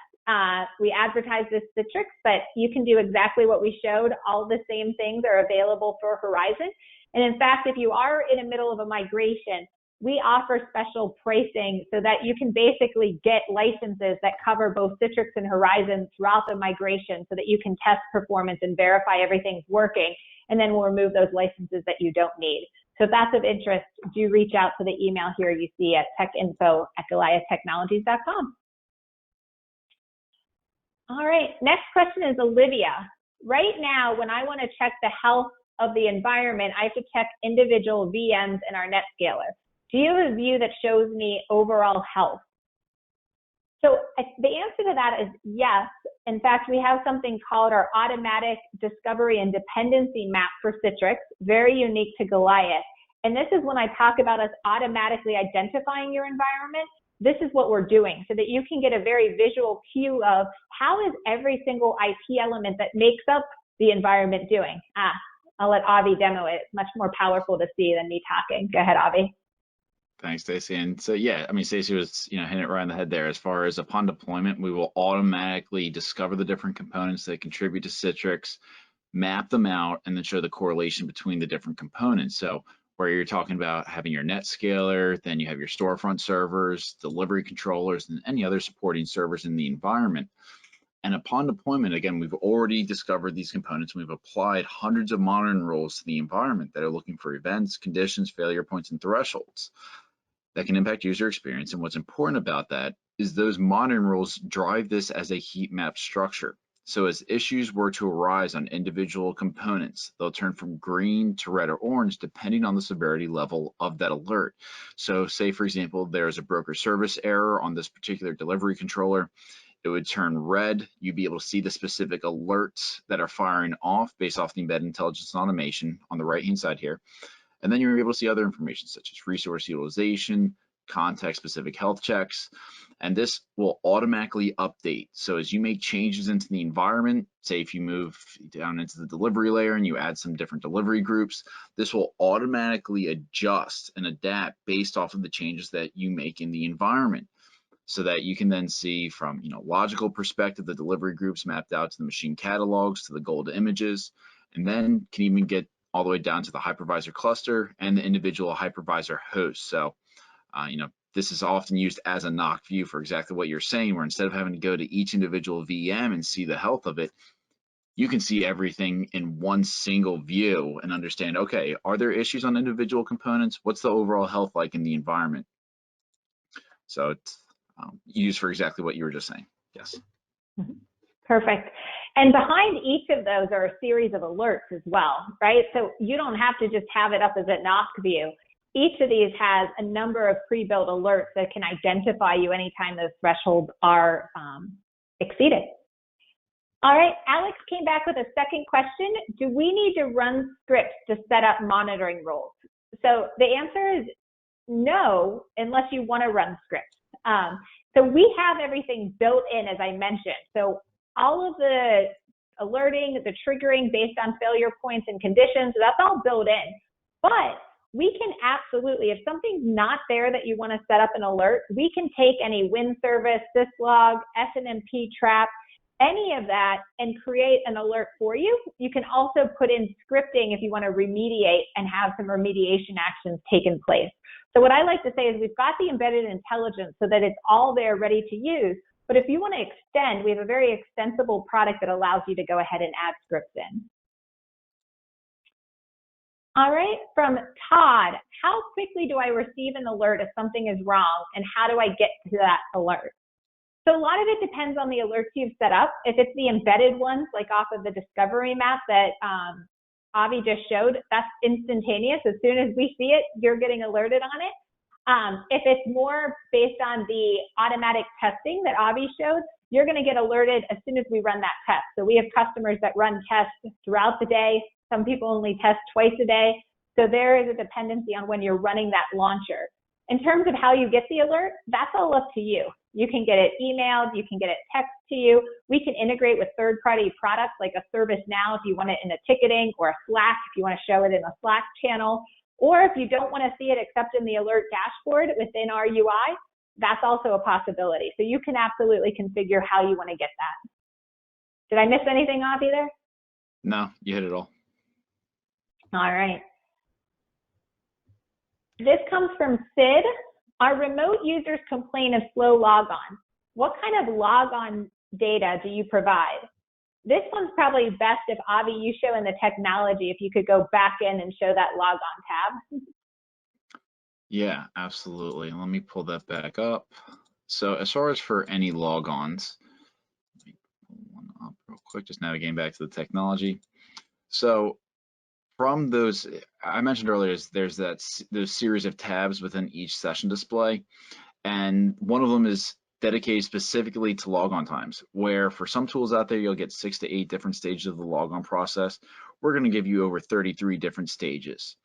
We advertise this Citrix, but you can do exactly what we showed. All the same things are available for Horizon. And in fact, if you are in the middle of a migration, we offer special pricing so that you can basically get licenses that cover both Citrix and Horizon throughout the migration so that you can test performance and verify everything's working. And then we'll remove those licenses that you don't need. So if that's of interest, do reach out to the email here you see at techinfo@goliathtechnologies.com. All right, next question is Olivia. Right now, when I want to check the health of the environment, I have to check individual VMs in our NetScaler. Do you have a view that shows me overall health? So the answer to that is yes. In fact, we have something called our automatic discovery and dependency map for Citrix, very unique to Goliath. And this is when I talk about us automatically identifying your environment. This is what we're doing so that you can get a very visual cue of how is every single IT element that makes up the environment doing. I'll let Avi demo it. It's much more powerful to see than me talking. Go ahead, Avi. Thanks, Stacey. And so, yeah, I mean, Stacey was, hitting it right on the head there. As far as upon deployment, we will automatically discover the different components that contribute to Citrix, map them out, and then show the correlation between the different components. So where you're talking about having your NetScaler, then you have your storefront servers, delivery controllers, and any other supporting servers in the environment. And upon deployment, again, we've already discovered these components. We've applied hundreds of monitoring rules to the environment that are looking for events, conditions, failure points, and thresholds that can impact user experience. And what's important about that is those monitoring rules drive this as a heat map structure. So as issues were to arise on individual components, they'll turn from green to red or orange depending on the severity level of that alert. So say, for example, there's a broker service error on this particular delivery controller. It would turn red. You'd be able to see the specific alerts that are firing off based off the embedded intelligence and automation on the right-hand side here. And then you're able to see other information such as resource utilization, context-specific health checks, and this will automatically update. So as you make changes into the environment, say if you move down into the delivery layer and you add some different delivery groups, this will automatically adjust and adapt based off of the changes that you make in the environment, so that you can then see from logical perspective the delivery groups mapped out to the machine catalogs, to the gold images, and then can even get all the way down to the hypervisor cluster and the individual hypervisor host. So, this is often used as a knock view for exactly what you're saying, where instead of having to go to each individual VM and see the health of it, you can see everything in one single view and understand, okay, are there issues on individual components? What's the overall health like in the environment? So it's used for exactly what you were just saying. Yes. Perfect. And behind each of those are a series of alerts as well, right? So you don't have to just have it up as a knock view. Each of these has a number of pre-built alerts that can identify you anytime those thresholds are exceeded. All right, Alex came back with a second question. Do we need to run scripts to set up monitoring roles? So the answer is no, unless you want to run scripts. So we have everything built in, as I mentioned. So all of the alerting, the triggering based on failure points and conditions, that's all built in. But we can absolutely, if something's not there that you want to set up an alert, we can take any win service, syslog, SNMP trap, any of that, and create an alert for you. You can also put in scripting if you want to remediate and have some remediation actions taken place. So what I like to say is we've got the embedded intelligence so that it's all there ready to use. But if you want to extend, we have a very extensible product that allows you to go ahead and add scripts in. All right, from Todd, how quickly do I receive an alert if something is wrong, and how do I get to that alert? So a lot of it depends on the alerts you've set up. If it's the embedded ones, like off of the discovery map that Avi just showed, that's instantaneous. As soon as we see it, you're getting alerted on it. If it's more based on the automatic testing that Avi showed, you're going to get alerted as soon as we run that test. So we have customers that run tests throughout the day. Some people only test twice a day. So there is a dependency on when you're running that launcher. In terms of how you get the alert, that's all up to you. You can get it emailed, you can get it text to you. We can integrate with third-party products like a ServiceNow if you want it in a ticketing, or a Slack if you want to show it in a Slack channel. Or if you don't want to see it except in the alert dashboard within our UI, that's also a possibility. So you can absolutely configure how you want to get that. Did I miss anything, Avi, there? No, you hit it all. All right. This comes from Sid. Our remote users complain of slow logon. What kind of logon data do you provide? This one's probably best if, Avi, you show in the technology, if you could go back in and show that logon tab. Yeah, absolutely. Let me pull that back up. So as far as for any logons, let me pull one up real quick, just navigating back to the technology. So from those, I mentioned earlier, there's those series of tabs within each session display, and one of them is dedicated specifically to logon times, where for some tools out there, you'll get 6 to 8 different stages of the logon process. We're going to give you over 33 different stages.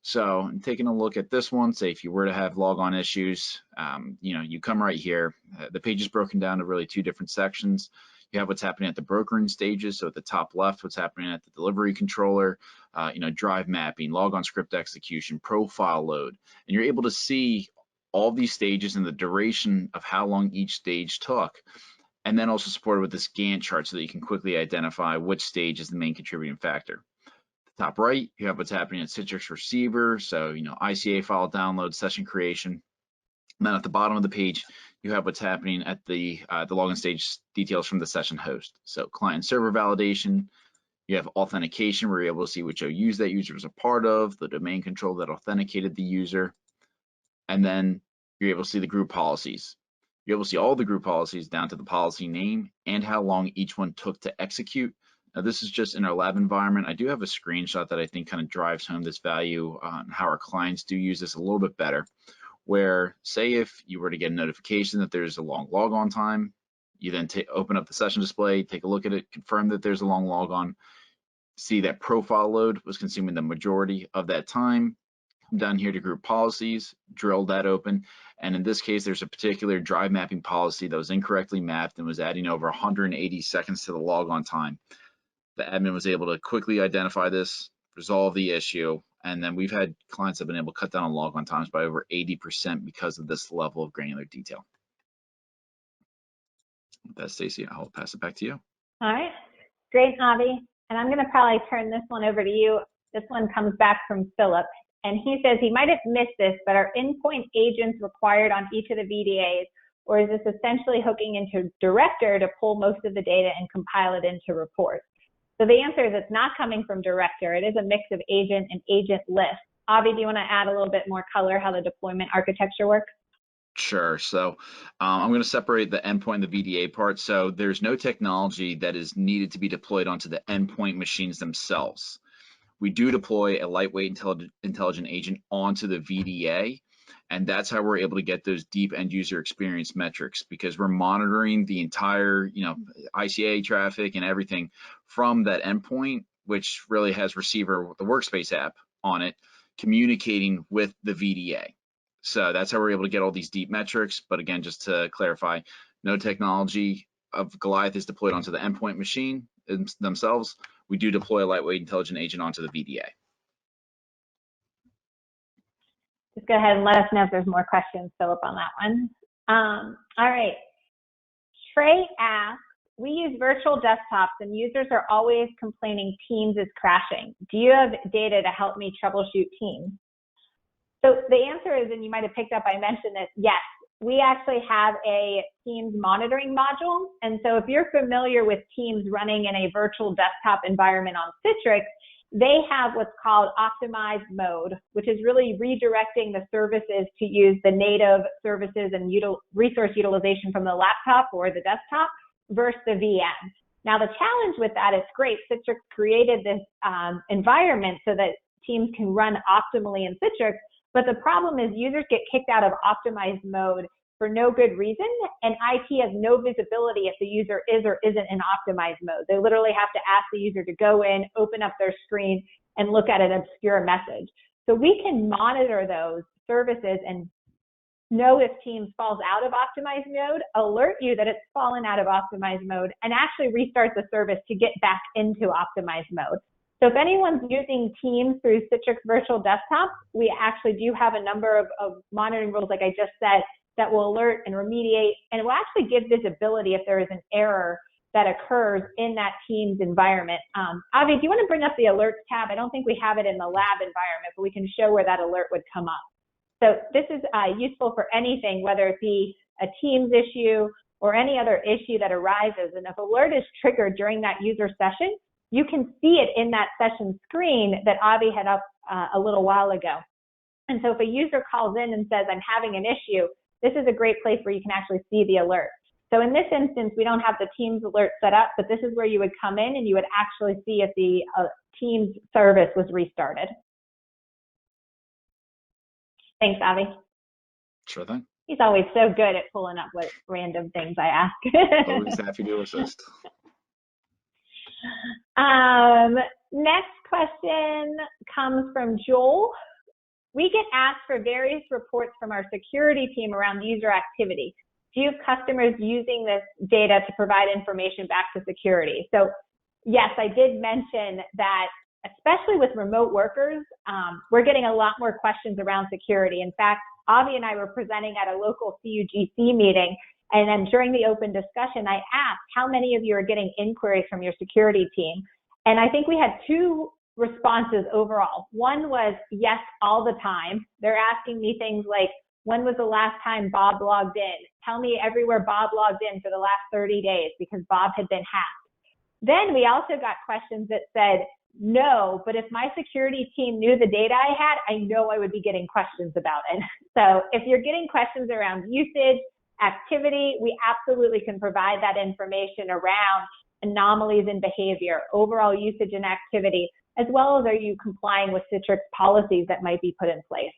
So taking a look at this one, say if you were to have logon issues, you come right here. The page is broken down to really 2 different sections. You have what's happening at the brokering stages. So at the top left, what's happening at the delivery controller, drive mapping, logon script execution, profile load, and you're able to see all these stages and the duration of how long each stage took, and then also supported with this Gantt chart so that you can quickly identify which stage is the main contributing factor. The top right, you have what's happening at Citrix receiver, so ICA file download, session creation. And then at the bottom of the page, you have what's happening at the login stage details from the session host. So client and server validation, you have authentication where you're able to see which OUs that user was a part of, the domain control that authenticated the user, and then you're able to see the group policies. You're able to see all the group policies down to the policy name and how long each one took to execute. Now this is just in our lab environment. I do have a screenshot that I think kind of drives home this value on how our clients do use this a little bit better, where say if you were to get a notification that there's a long logon time, you then open up the session display, take a look at it, confirm that there's a long logon, see that profile load was consuming the majority of that time, come down here to group policies, drill that open, and in this case there's a particular drive mapping policy that was incorrectly mapped and was adding over 180 seconds to the logon time. The admin was able to quickly identify this, resolve the issue, and then we've had clients that have been able to cut down on logon times by over 80% because of this level of granular detail. With that, Stacy, I'll pass it back to you. All right, great, Avi. And I'm going to probably turn this one over to you. This one comes back from Philip, and he says he might have missed this, but are endpoint agents required on each of the VDAs, or is this essentially hooking into Director to pull most of the data and compile it into reports? So the answer is it's not coming from Director. It is a mix of agent and agent list. Avi, do you want to add a little bit more color how the deployment architecture works? Sure. So I'm going to separate the endpoint and the VDA part. So there's no technology that is needed to be deployed onto the endpoint machines themselves. We do deploy a lightweight intelligent agent onto the VDA, and that's how we're able to get those deep end user experience metrics, because we're monitoring the entire ICA traffic and everything from that endpoint, which really has receiver, the workspace app on it, communicating with the VDA. So that's how we're able to get all these deep metrics. But again, just to clarify, no technology of Goliath is deployed onto the endpoint machine themselves. We do deploy a lightweight intelligent agent onto the VDA. Just go ahead and let us know if there's more questions, Philip, on that one. All right. Trey asks, we use virtual desktops and users are always complaining Teams is crashing. Do you have data to help me troubleshoot Teams? So the answer is, and you might have picked up, I mentioned this, yes, we actually have a Teams monitoring module. And so if you're familiar with Teams running in a virtual desktop environment on Citrix, they have what's called optimized mode, which is really redirecting the services to use the native services and resource utilization from the laptop or the desktop versus the VM. Now the challenge with that is great. Citrix created this environment so that Teams can run optimally in Citrix, but the problem is users get kicked out of optimized mode for no good reason, and IT has no visibility if the user is or isn't in optimized mode. They literally have to ask the user to go in, open up their screen, and look at an obscure message. So we can monitor those services and know if Teams falls out of optimized mode, alert you that it's fallen out of optimized mode, and actually restart the service to get back into optimized mode. So if anyone's using Teams through Citrix Virtual Desktop, we actually do have a number of monitoring rules, like I just said, that will alert and remediate, and it will actually give visibility if there is an error that occurs in that Teams environment. Avi, do you want to bring up the alerts tab? I don't think we have it in the lab environment, but we can show where that alert would come up. So this is useful for anything, whether it be a Teams issue or any other issue that arises. And if alert is triggered during that user session, you can see it in that session screen that Avi had up a little while ago. And so if a user calls in and says, I'm having an issue, this is a great place where you can actually see the alert. So in this instance, we don't have the Teams alert set up, but this is where you would come in and you would actually see if the Teams service was restarted. Thanks, Avi. Sure thing. He's always so good at pulling up what random things I ask. Always happy to assist. Next question comes from Joel. We get asked for various reports from our security team around user activity. Do you have customers using this data to provide information back to security? So yes, I did mention that, especially with remote workers, we're getting a lot more questions around security. In fact, Avi and I were presenting at a local CUGC meeting, and then during the open discussion, I asked how many of you are getting inquiries from your security team? And I think we had two responses overall. One was yes, all the time. They're asking me things like, when was the last time Bob logged in? Tell me everywhere Bob logged in for the last 30 days because Bob had been hacked. Then we also got questions that said, no, but if my security team knew the data I had, I know I would be getting questions about it. So if you're getting questions around usage, activity, we absolutely can provide that information around anomalies in behavior, overall usage and activity, as well as are you complying with Citrix policies that might be put in place.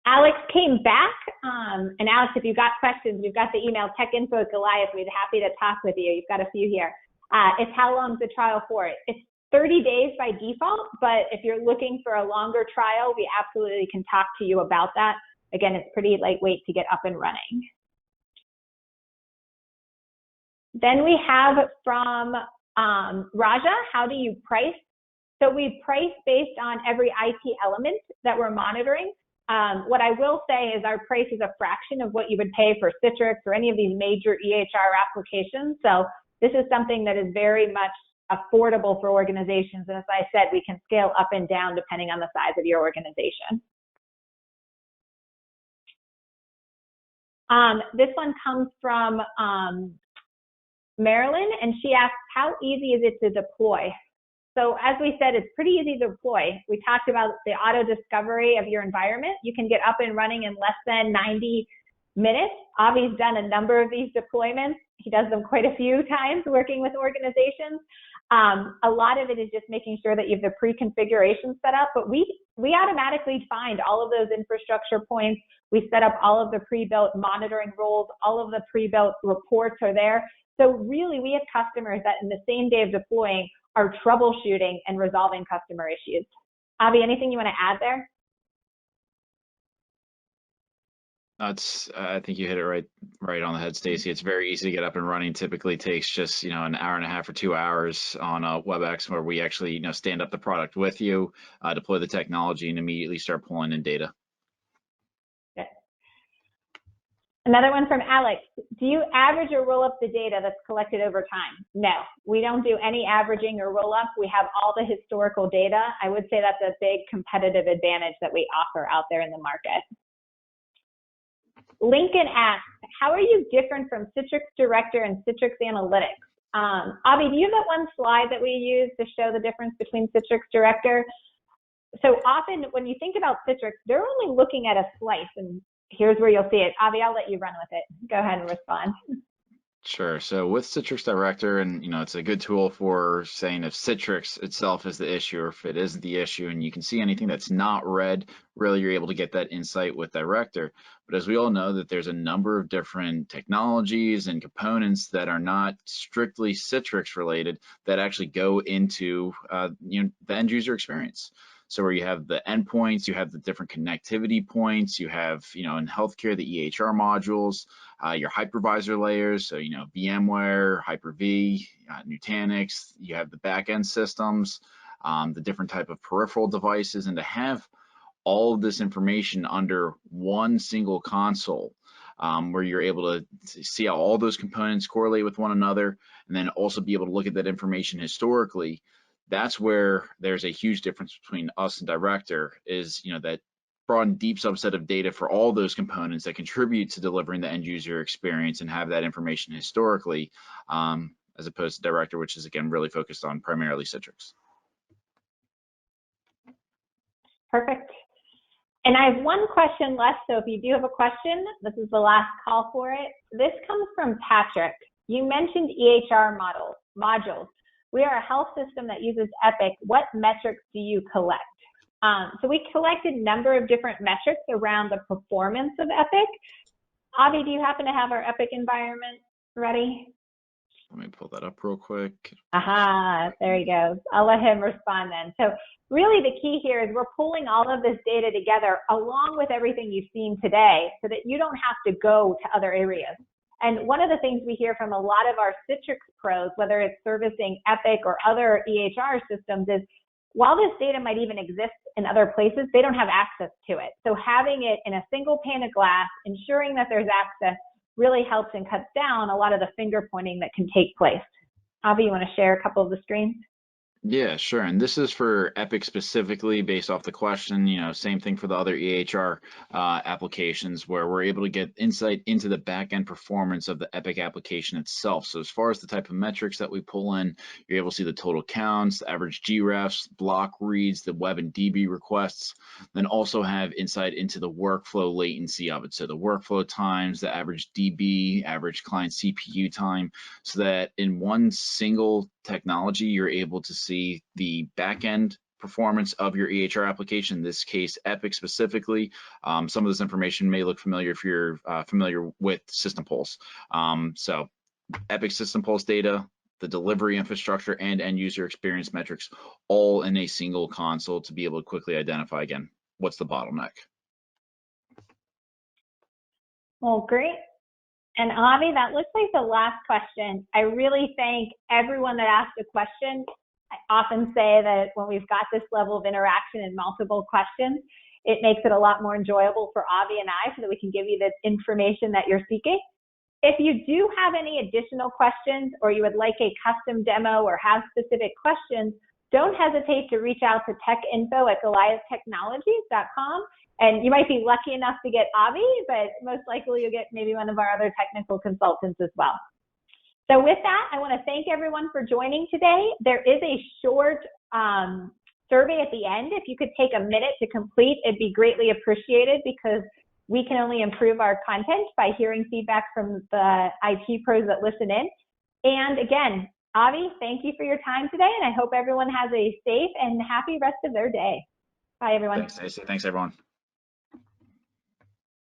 Alex came back, and Alex, if you've got questions, we've got the email techinfo@Goliath. We'd be happy to talk with you. You've got a few here. It's how long's the trial for? It's 30 days by default, but if you're looking for a longer trial, we absolutely can talk to you about that. Again, it's pretty lightweight to get up and running. Then we have from Raja, how do you price? So we price based on every IT element that we're monitoring. What I will say is our price is a fraction of what you would pay for Citrix or any of these major EHR applications. So this is something that is very much affordable for organizations. And as I said, we can scale up and down depending on the size of your organization. This one comes from Marilyn, and she asks, how easy is it to deploy? So as we said, it's pretty easy to deploy. We talked about the auto discovery of your environment. You can get up and running in less than 90 minutes. Avi's done a number of these deployments. He does them quite a few times working with organizations. A lot of it is just making sure that you have the pre-configuration set up, but we automatically find all of those infrastructure points. We set up all of the pre-built monitoring roles, all of the pre-built reports are there. So really, we have customers that in the same day of deploying are troubleshooting and resolving customer issues. Avi, anything you want to add there? I think you hit it right on the head, Stacy. It's very easy to get up and running. Typically takes just, an hour and a half or 2 hours on WebEx, where we actually, stand up the product with you, deploy the technology, and immediately start pulling in data. Good. Another one from Alex. Do you average or roll up the data that's collected over time? No, we don't do any averaging or roll up. We have all the historical data. I would say that's a big competitive advantage that we offer out there in the market. Lincoln asks, how are you different from Citrix Director and Citrix Analytics? Avi, do you have that one slide that we use to show the difference between Citrix Director? So often when you think about Citrix, they're only looking at a slice, and here's where you'll see it. Avi, I'll let you run with it. Go ahead and respond. Sure. So with Citrix Director, and it's a good tool for saying if Citrix itself is the issue or if it isn't the issue, and you can see anything that's not red, really you're able to get that insight with Director. But as we all know, that there's a number of different technologies and components that are not strictly Citrix related that actually go into the end user experience. So where you have the endpoints, you have the different connectivity points, you have, in healthcare, the EHR modules, your hypervisor layers, so, VMware, Hyper-V, Nutanix, you have the backend systems, the different type of peripheral devices, and to have all of this information under one single console, where you're able to see how all those components correlate with one another, and then also be able to look at that information historically. That's where there's a huge difference between us and Director is, that broad and deep subset of data for all those components that contribute to delivering the end user experience and have that information historically, as opposed to Director, which is, again, really focused on primarily Citrix. Perfect. And I have one question left, so if you do have a question, this is the last call for it. This comes from Patrick. You mentioned EHR modules. We are a health system that uses Epic. What metrics do you collect? So we collected a number of different metrics around the performance of Epic. Avi, do you happen to have our Epic environment ready? Let me pull that up real quick. Aha, there he goes. I'll let him respond then. So really the key here is we're pulling all of this data together along with everything you've seen today so that you don't have to go to other areas. And one of the things we hear from a lot of our Citrix pros, whether it's servicing Epic or other EHR systems, is while this data might even exist in other places, they don't have access to it. So having it in a single pane of glass, ensuring that there's access, really helps and cuts down a lot of the finger pointing that can take place. Avi, you want to share a couple of the screens? Yeah, sure. And this is for Epic specifically based off the question, same thing for the other EHR applications where we're able to get insight into the back-end performance of the Epic application itself. So as far as the type of metrics that we pull in, you're able to see the total counts, the average grefs, block reads, the web and DB requests, then also have insight into the workflow latency of it. So the workflow times, the average DB, average client CPU time, so that in one single technology, you're able to see the back-end performance of your EHR application, in this case, Epic specifically. Some of this information may look familiar if you're familiar with System Pulse. So Epic System Pulse data, the delivery infrastructure, and end user experience metrics, all in a single console to be able to quickly identify, again, what's the bottleneck. Well, great. And Avi, that looks like the last question. I really thank everyone that asked a question. I often say that when we've got this level of interaction and multiple questions, it makes it a lot more enjoyable for Avi and I so that we can give you the information that you're seeking. If you do have any additional questions or you would like a custom demo or have specific questions, don't hesitate to reach out to techinfo@goliathtechnologies.com. And you might be lucky enough to get Avi, but most likely you'll get maybe one of our other technical consultants as well. So with that, I want to thank everyone for joining today. There is a short survey at the end. If you could take a minute to complete, it'd be greatly appreciated because we can only improve our content by hearing feedback from the IT pros that listen in. And again, Avi, thank you for your time today, and I hope everyone has a safe and happy rest of their day. Bye, everyone. Thanks, Stacey. Thanks, everyone.